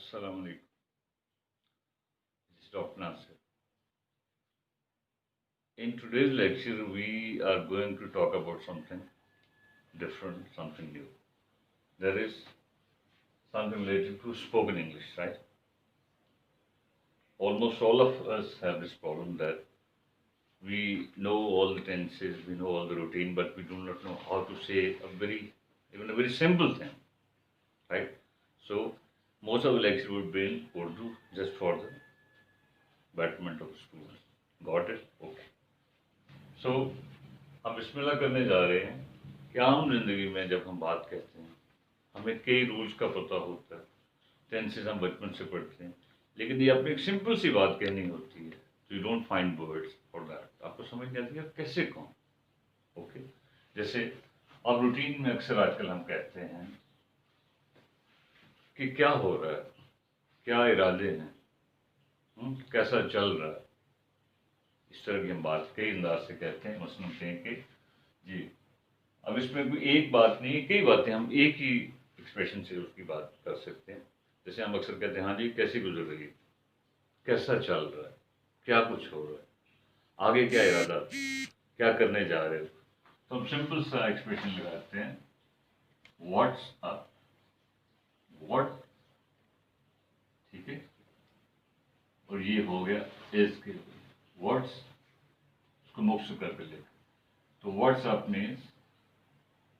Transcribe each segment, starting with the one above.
Assalamu alaikum. This is Dr. Nasir. In today's lecture, we are going to talk about something different, something new. There is something related to spoken English, right? Almost all of us have this problem that we know all the tenses, we know all the routine, but we do not know how to say even a very simple thing, right? So, most of the lecture would be in Urdu just for the betterment of the students. Got it? Okay. सो हम बिस्मिल्लाह करने जा रहे हैं कि आम जिंदगी में जब हम बात कहते हैं हमें कई रूल्स का पता होता है, टेंसेस हम बचपन से पढ़ते हैं, लेकिन ये अपनी एक सिंपल सी बात कहनी होती है तो you don't find words for that, आपको समझ नहीं आती है कैसे कहूँ. ओके, जैसे अब रूटीन में अक्सर आजकल हम कहते हैं कि क्या हो रहा है, क्या इरादे हैं, कैसा चल रहा है. इस तरह की हम बात कई अंदाज से कहते हैं. मसलन कहें कि जी, अब इसमें कोई एक बात नहीं, कई बातें हम एक ही एक्सप्रेशन से उसकी बात कर सकते हैं. जैसे हम अक्सर कहते हैं हाँ जी कैसी गुजर रही, कैसा चल रहा है, क्या कुछ हो रहा है, आगे क्या इरादा, क्या करने जा रहे हो. तो हम सिंपल सा एक्सप्रेशन लगाते हैं व्हाट्स अप, व्हाट, ठीक है, और ये हो गया इज के व्हाट्स, उसको मुक्त करके लिख. तो व्हाट्सअप मीन्स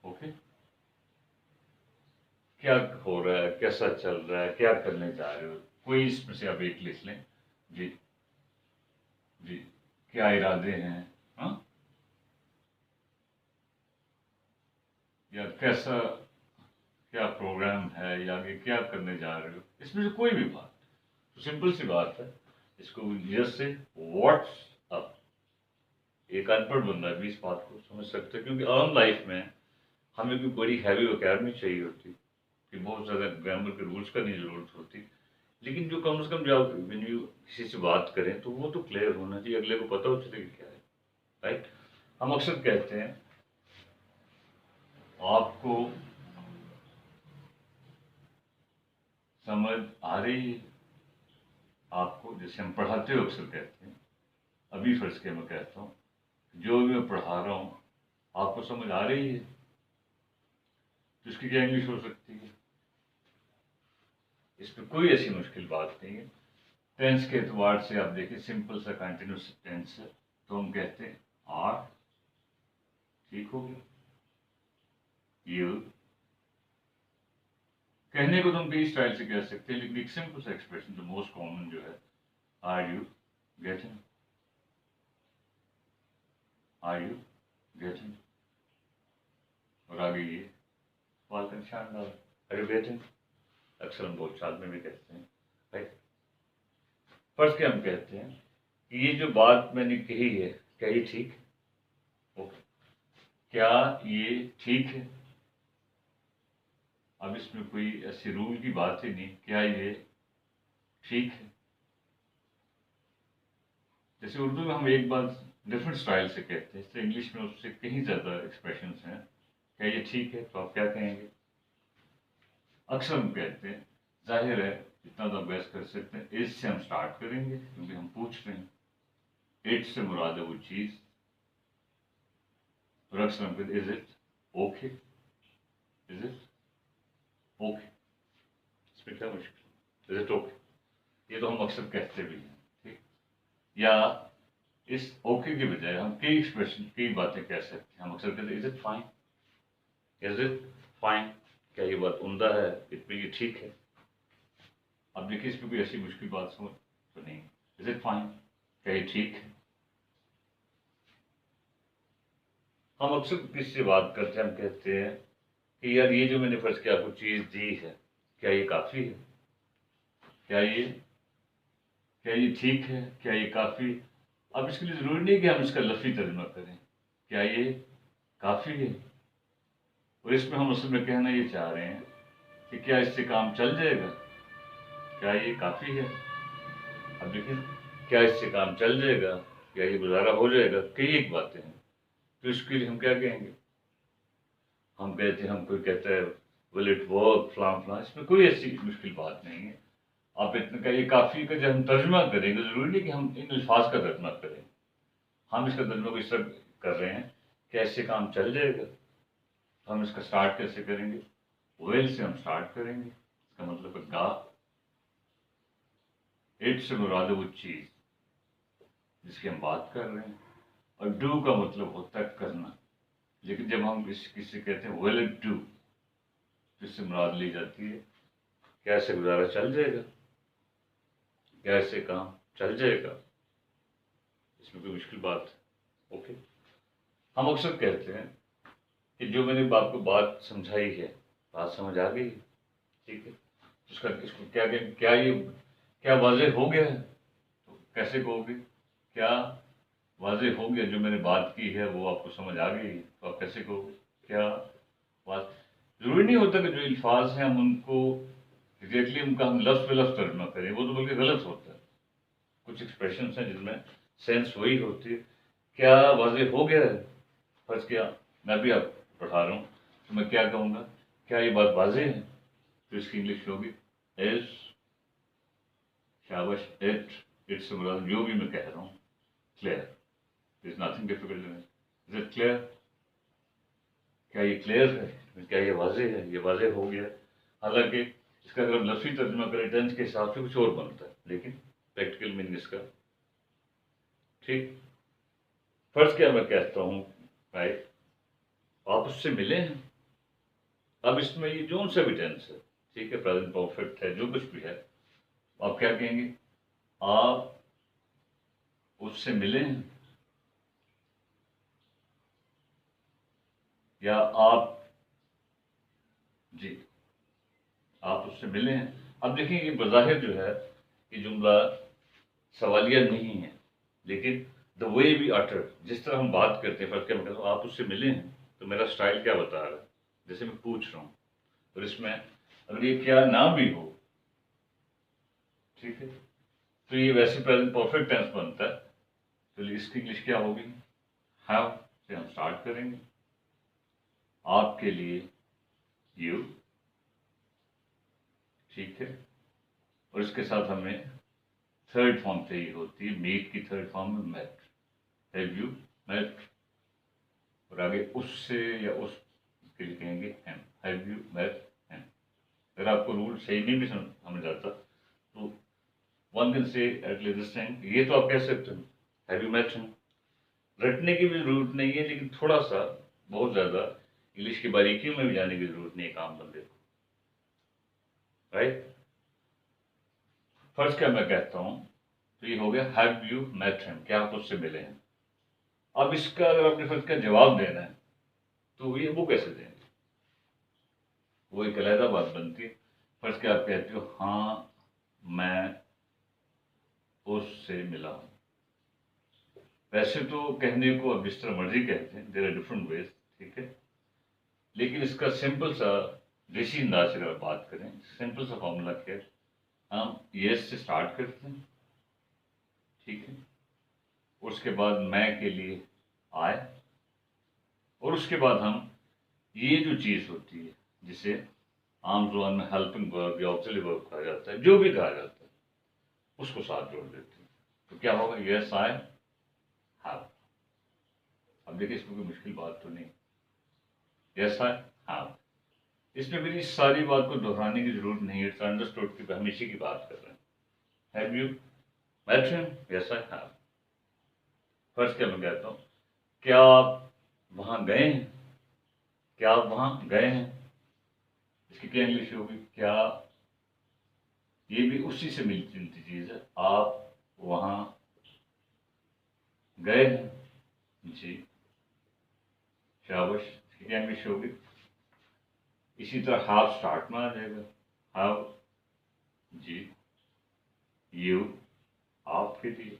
ओके, क्या हो रहा है, कैसा चल रहा है, क्या करने जा रहे हो. कोई इसमें से आप एक लिख लें जी, जी क्या इरादे हैं, हाँ, या कैसा, क्या प्रोग्राम है, या आगे क्या करने जा रहे हो. इसमें से कोई भी बात, तो सिंपल सी बात है. इसको यस से व्हाट्स अप. एक अनपढ़ बंदा भी इस बात को समझ सकता है, क्योंकि आम लाइफ में हमें कोई बड़ी हैवी वोकैबुलरी चाहिए होती कि बहुत ज़्यादा ग्रामर के रूल्स का नहीं ज़रूरत होती, लेकिन जो कम से कम जब व्हेन यू किसी से बात करें तो वो तो क्लियर होना चाहिए, अगले को पता हो चाहिए कि क्या है, राइट. हम अक्सर कहते हैं आपको समझ आ रही है, आपको, जैसे हम पढ़ाते हुए अक्सर कहते हैं, अभी फर्ज के मैं कहता हूँ जो भी मैं पढ़ा रहा हूँ आपको समझ आ रही है, तो इसकी क्या इंग्लिश हो सकती है. इसमें कोई ऐसी मुश्किल बात नहीं है. टेंस के एतबार से आप देखिए सिंपल सा कंटिन्यूस टेंस है, तो हम कहते हैं आर, ठीक हो गया. यू कहने को तो हम कई स्टाइल से कह सकते हैं, लेकिन एक सिंपल सा एक्सप्रेशन जो मोस्ट कॉमन जो है, are you getting, are you getting, और आगे ये सवाल का निशान डाल, आर यू गेटिंग. अक्सर हम बोलचाल में भी कहते हैं, राइट. फर्स्ट के हम कहते हैं कि ये जो बात मैंने कही है क्या ये ठीक है, ओके, क्या ये ठीक है. अब इसमें कोई ऐसी रूल की बात ही नहीं, क्या ये ठीक है. जैसे उर्दू में हम एक बात डिफरेंट स्टाइल से कहते हैं, इससे इंग्लिश में उससे कहीं ज़्यादा एक्सप्रेशंस हैं. क्या ये ठीक है, तो आप क्या कहेंगे. अक्सर हम कहते हैं, जाहिर है जितना तो बहस कर सकते हैं, इज से हम स्टार्ट करेंगे क्योंकि हम पूछ रहे हैं. इट से मुराद है वो चीज़, और अक्सर हम कहते is it okay, is it okay. इसमें क्या मुश्किल, इज इट ओके, ये तो हम अक्सर कहते भी हैं, ठीक. या इस ओके के बजाय हम कई एक्सप्रेशन, कई बातें कह सकते हैं. हम अक्सर कहते हैं is it fine, is it fine, क्या ये बात उम्दा है, इसमें ये ठीक है. अब देखिए इसमें कोई ऐसी मुश्किल बात समझ तो नहीं. इज इट फाइन, क्या ये ठीक है. हम अक्सर किसी से बात करते हैं, हम कहते हैं कि यार ये जो मैंने फर्ज किया आपको चीज़ दी है, क्या ये काफ़ी है, क्या ये ठीक है, क्या ये काफ़ी. अब इसके लिए ज़रूरी नहीं कि हम इसका लफ्ज़ी तर्जुमा करें, क्या ये काफ़ी है. और इसमें हम असल में कहना ये चाह रहे हैं कि क्या इससे काम चल जाएगा, क्या ये काफ़ी है. अब देखिए, क्या इससे काम चल जाएगा, क्या ये गुजारा हो जाएगा, कई एक बातें हैं. तो इसके लिए हम क्या कहेंगे, हम कहते हैं, हम कोई कहता है विल इट वर्क, फलां फलां. इसमें कोई ऐसी मुश्किल बात नहीं है. आप इतने का ये काफ़ी का जब हम तर्जुमा करेंगे, ज़रूरी नहीं कि हम इन अल्फाज का तर्जुमा करें, हम इसका तर्जुमा को इस तरह कर रहे हैं कि ऐसे काम चल जाएगा। तो हम इसका स्टार्ट कैसे करेंगे? वेल से हम स्टार्ट करेंगे। इसका मतलब है गा, इट से मुराद है वो चीज़ जिसकी हम बात कर रहे हैं, और डू का मतलब होता है करना। लेकिन जब हम किसी कहते हैं वेल डू, तो इससे मुराद ली जाती है कैसे गुजारा चल जाएगा, कैसे काम चल जाएगा, इसमें कोई मुश्किल बात है। ओके, हम अक्सर कहते हैं कि जो मैंने आपको बात समझाई है, बात समझ आ गई, ठीक है, उसका इसको क्या क्या ये क्या वाज़ेह हो गया है? तो कैसे कहोगे क्या वाज़ेह हो गया, जो मैंने बात की है वो आपको समझ आ गई, तो आप कैसे कहोगे क्या बात? ज़रूरी नहीं होता कि जो अल्फाज हैं हम उनको एग्जैक्टली उनका हम लफ्ज़ पे लफ्ज़ तर्जुमा करें, वो तो बल्कि गलत होता है। कुछ एक्सप्रेशंस हैं जिनमें सेंस वही होती है। क्या वाज़ेह हो गया है? फर्ज किया मैं भी आप पढ़ा रहा हूँ, तो मैं क्या कहूँगा, क्या ये बात वाज़ेह है? तो इसकी इंग्लिश होगी इज, शाबाश, इट से मुराद जो भी मैं कह रहा हूँ clear, is nothing difficult in it, is it clear? क्या ये क्लियर है? क्या ये वाज़ेह है? ये वाज़ेह हो गया। हालांकि इसका अगर हम लफ्ज़ी तर्जुमा करें टेंस के हिसाब से कुछ और बनता है, लेकिन प्रैक्टिकल मीनिंग इसका ठीक। फर्ज क्या मैं कहता हूँ भाई, आप उससे मिले हैं। अब इसमें ये जो सा भी टेंस है, ठीक है, प्रेजेंट परफेक्ट है, जो कुछ भी है, आप क्या कहेंगे? आप उससे मिले हैं, या आप, जी, आप उससे मिले हैं। अब देखिए ये बज़ाहिर जो है ये जुमला सवालिया नहीं है, लेकिन द वे वी अटर, जिस तरह हम बात करते हैं, फर्क क्या मतलब आप उससे मिले हैं, तो मेरा स्टाइल क्या बता रहा है, जैसे मैं पूछ रहा हूँ, और इसमें अगर ये क्या ना भी हो, ठीक है, तो ये वैसे प्रेजेंट परफेक्ट टेंस बनता है। तो इसकी इंग्लिश क्या होगी? हैव से हम स्टार्ट करेंगे, आपके लिए यू, ठीक है, और इसके साथ हमें थर्ड फॉर्म चाहिए होती है, मीट की थर्ड फॉर्म में मेट, हैव यू मेट, और आगे उससे या उस के लिए कहेंगे हैम, हैव यू मेट हैम। अगर आपको रूल सही नहीं भी समझ आता, तो one can say at least time ये तो आप कह सकते हो हैव यू मेट हिम। रटने की भी जरूरत नहीं है, लेकिन थोड़ा सा बहुत ज़्यादा इंग्लिश की बारीकियों में भी जाने की जरूरत नहीं है काम बंदे को, राइट। फर्स्ट क्या मैं कहता हूँ, तो ये हो गया हैव यू मेट हिम, क्या आप उससे मिले हैं। अब इसका अगर आपने फर्स्ट का जवाब देना है, तो ये वो कैसे देंगे? वो एक अलहदा बात बनती है। फर्स्ट क्या आप कहते हो, हाँ मैं उससे मिला हूँ। वैसे तो कहने को अब जिस तरह मर्जी कहते हैं, देयर आर डिफरेंट वेज, ठीक है, लेकिन इसका सिंपल सा देसी अंदाज से अगर बात करें, सिंपल सा फॉर्मूला क्या है, हम यस से स्टार्ट करते हैं, ठीक है, उसके बाद मैं के लिए आए, और उसके बाद हम ये जो चीज़ होती है जिसे आम जुबान में हेल्पिंग वर्ब या ऑक्सिलरी वर्ब कहा जाता है, जो भी कहा जाता है, उसको साथ जोड़ देते हैं। तो क्या होगा? Yes I have. अब देखिए इसमें कोई मुश्किल बात तो नहीं, यस आई हैव, इसमें मेरी सारी बात को दोहराने की जरूरत नहीं है, इट्स अंडरस्टूड कि हम इसी की बात कर रहे हैं। Have you met him? Yes I have. First क्या मैं कहता हूँ, क्या आप वहां गए हैं? क्या आप वहां गए हैं? इसकी क्या इंग्लिश होगी? क्या, ये भी उसी से मिलती जुलती चीज है, आप वहां गए हैं, जी, शाबाश। इसकी क्या इंग्लिश होगी? इसी तरह हाफ स्टार्ट में आ जाएगा, हाउ, जी, यू, आपके लिए,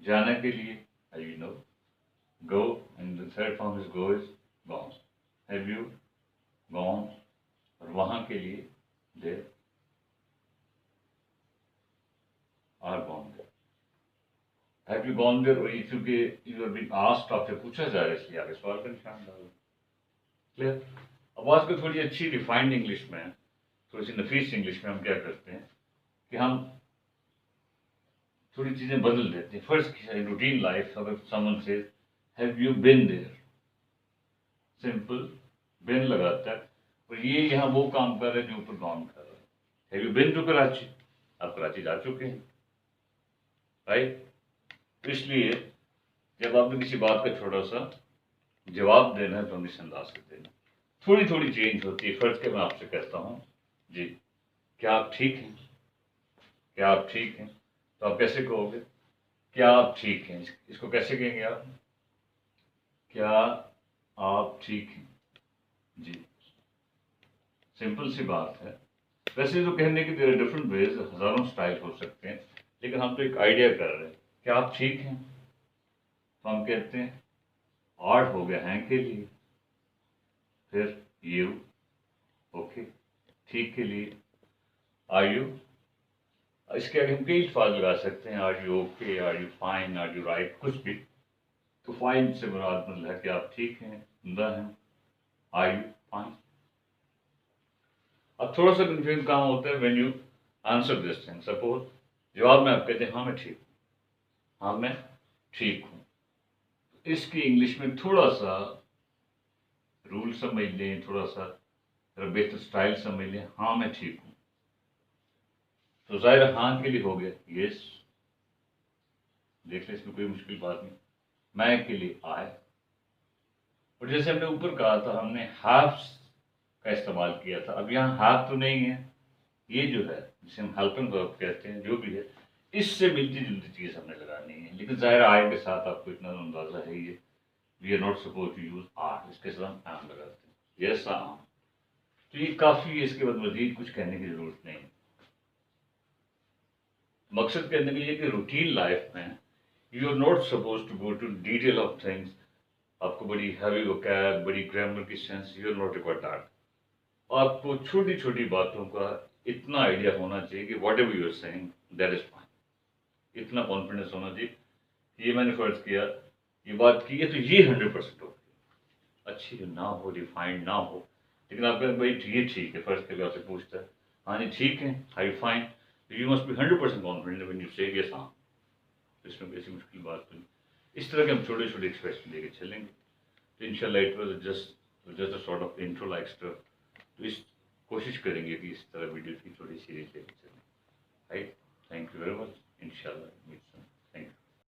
जाने के लिए, you know, go, and the third form is go is gone. Have you gone? और वहां के लिए there are gone there. Have you gone there? और चूंकि you are being asked, आपसे पूछा जा रहा है, इसलिए आगे सवाल का निशान डालो। क्लियर? अब आज को थोड़ी अच्छी रिफाइंड इंग्लिश में, थोड़ी सी नफीस इंग्लिश में हम क्या करते हैं, कि हम थोड़ी चीज़ें बदल देते हैं। फर्स्ट रूटीन लाइफ, अगर someone says have you been there, simple been लगाता है, और ये यहाँ वो काम कर रहे हैं जो ऊपर काम कर रहा है। Have you been to Karachi, आप कराची जा चुके हैं, राइट। तो इसलिए जब आपने किसी बात का छोटा सा जवाब देना है तो हम इस अंदाज से देना, थोड़ी थोड़ी चेंज होती है। फर्ज के मैं आपसे कहता हूँ जी, क्या आप ठीक हैं, क्या आप ठीक हैं, तो आप कैसे कहोगे क्या आप ठीक हैं? इसको कैसे कहेंगे आप, क्या आप ठीक हैं जी। सिंपल सी बात है। वैसे तो कहने के डिफरेंट वेज, हजारों स्टाइल हो सकते हैं, लेकिन हम तो एक आइडिया कर रहे हैं। क्या आप ठीक हैं, तो हम कहते हैं आर्ट हो गया हैं के लिए, फिर यू, ओके, ठीक के लिए आर यू। इसके आगे हम कई अल्फाज लगा सकते हैं, are you okay, are you fine, are you right, कुछ भी। तो फाइन से मुराद मतलब है कि आप ठीक हैं, जिंदा हैं, आर यू फाइन। अब थोड़ा सा कंफ्यूजन कहाँ होता है, when you answer this thing. Suppose जवाब में आप कहते हैं हाँ मैं ठीक हूँ, हाँ मैं ठीक हूँ। इसकी इंग्लिश में थोड़ा सा रूल समझ लें, थोड़ा सा बेहतर स्टाइल समझ लें, हाँ मैं ठीक हूँ। तो जाहिर हाँ के लिए हो गया यस, देख लें, इसमें कोई मुश्किल बात नहीं। मैं के लिए आए, और जैसे हमने ऊपर कहा था, हमने हैव का इस्तेमाल किया था। अब यहाँ हैव तो नहीं है, ये जो है जिसे हम हेल्पिंग वर्ब कहते हैं, जो भी है, इससे मिलती जुलती चीज़ हमने लगानी है। लेकिन जाहिर आय के साथ आपको इतना अंदाजा है, ये we are not suppose to use are, इसके साथ हम आम लगाते हैं, यस आम। तो ये काफ़ी है, इसके बाद मजीद कुछ कहने की ज़रूरत नहीं। मकसद कहने के लिए कि रूटीन लाइफ में you are not suppose to go to detail of things. आपको बड़ी हैवी वोकैब, बड़ी ग्रामर की sense, you are not required that. आपको छोटी छोटी बातों का इतना आइडिया होना चाहिए कि whatever you are saying that is fine. इतना कॉन्फिडेंस होना चाहिए, ये मैंने फर्ज किया, ये बात की है तो ये 100% होगी, अच्छी ना हो, रिफाइंड ना हो, लेकिन आप कहते भाई ये ठीक है, फर्ज के लिए आपसे पूछता है हाँ जी ठीक है, high fine, you must be 100% confident when you से यस हाँ। इसमें कोई ऐसी मुश्किल बात नहीं। इस तरह के हम छोटे छोटे एक्सप्रेशन लेके चलेंगे, तो इंशाल्लाह it was just a sort of intro like stuff. तो इस कोशिश करेंगे कि इस तरह वीडियो की थोड़ी सीरीज लेके चलें, right. Thank you very much, इंशाल्लाह मीट सून।